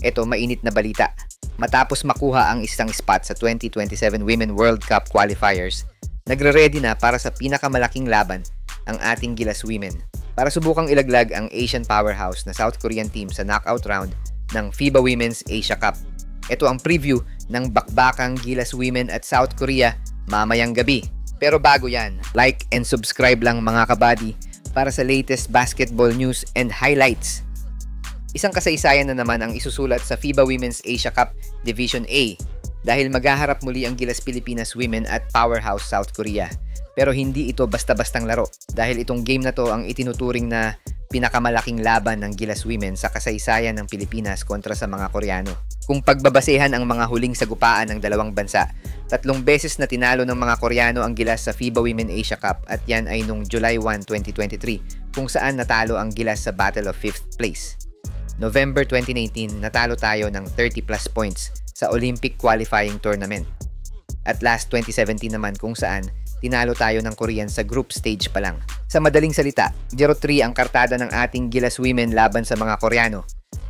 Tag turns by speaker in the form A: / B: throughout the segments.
A: Ito, mainit na balita. Matapos makuha ang isang spot sa 2027 Women World Cup qualifiers, nagre-ready na para sa pinakamalaking laban ang ating Gilas Women para subukang ilaglag ang Asian powerhouse na South Korean team sa knockout round ng FIBA Women's Asia Cup. Ito ang preview ng bakbakang Gilas Women at South Korea mamayang gabi. Pero bago yan, like and subscribe lang mga kabady para sa latest basketball news and highlights. Isang kasaysayan na naman ang isusulat sa FIBA Women's Asia Cup Division A dahil maghaharap muli ang Gilas Pilipinas Women at powerhouse South Korea. Pero hindi ito basta-bastang laro dahil itong game na to ang itinuturing na pinakamalaking laban ng Gilas Women sa kasaysayan ng Pilipinas kontra sa mga Koreano. Kung pagbabasehan ang mga huling sagupaan ng dalawang bansa, 3 beses na tinalo ng mga Koreano ang Gilas sa FIBA Women Asia Cup at yan ay nung July 1, 2023 kung saan natalo ang Gilas sa Battle of 5th place. November 2019, natalo tayo ng 30 plus points sa Olympic qualifying tournament. At last 2017 naman kung saan tinalo tayo ng Korean sa group stage pa lang. Sa madaling salita, 0-3 ang kartada ng ating Gilas Women laban sa mga Koreano.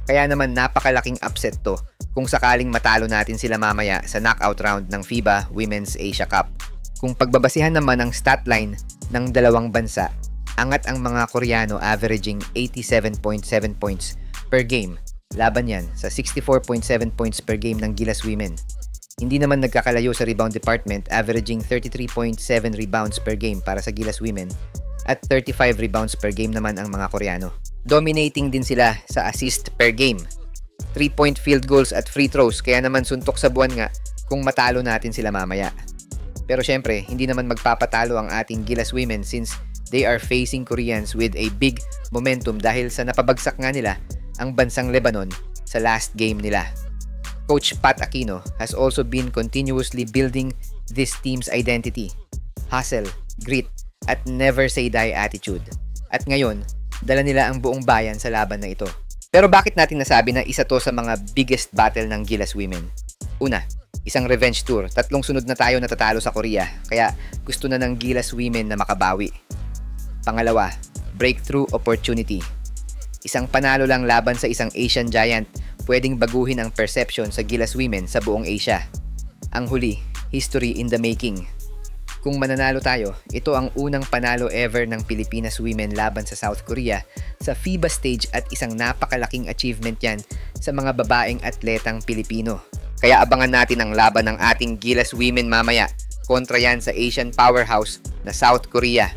A: Kaya naman napakalaking upset to kung sakaling matalo natin sila mamaya sa knockout round ng FIBA Women's Asia Cup. Kung pagbabasihan naman ang stat line ng dalawang bansa, angat ang mga Koreano averaging 87.7 points per game. Laban yan sa 64.7 points per game ng Gilas Women. Hindi naman nagkakalayo sa rebound department, averaging 33.7 rebounds per game para sa Gilas Women at 35 rebounds per game naman ang mga Koreano. Dominating din sila sa assist per game, 3-point field goals at free throws, kaya naman suntok sa buwan nga kung matalo natin sila mamaya. Pero syempre, hindi naman magpapatalo ang ating Gilas Women since they are facing Koreans with a big momentum dahil sa napabagsak nga nila ang bansang Lebanon sa last game nila. Coach Pat Aquino has also been continuously building this team's identity, hustle, grit, at never say die attitude. At ngayon, dala nila ang buong bayan sa laban na ito. Pero bakit natin nasabi na isa to sa mga biggest battle ng Gilas Women? Una, isang revenge tour. 3 sunod na tayo natatalo sa Korea, kaya gusto na ng Gilas Women na makabawi. Pangalawa, breakthrough opportunity. Isang panalo lang laban sa isang Asian giant, pwedeng baguhin ang perception sa Gilas Women sa buong Asia. Ang huli, history in the making. Kung mananalo tayo, ito ang unang panalo ever ng Pilipinas Women laban sa South Korea sa FIBA stage at isang napakalaking achievement yan sa mga babaeng atletang Pilipino. Kaya abangan natin ang laban ng ating Gilas Women mamaya kontra yan sa Asian powerhouse na South Korea.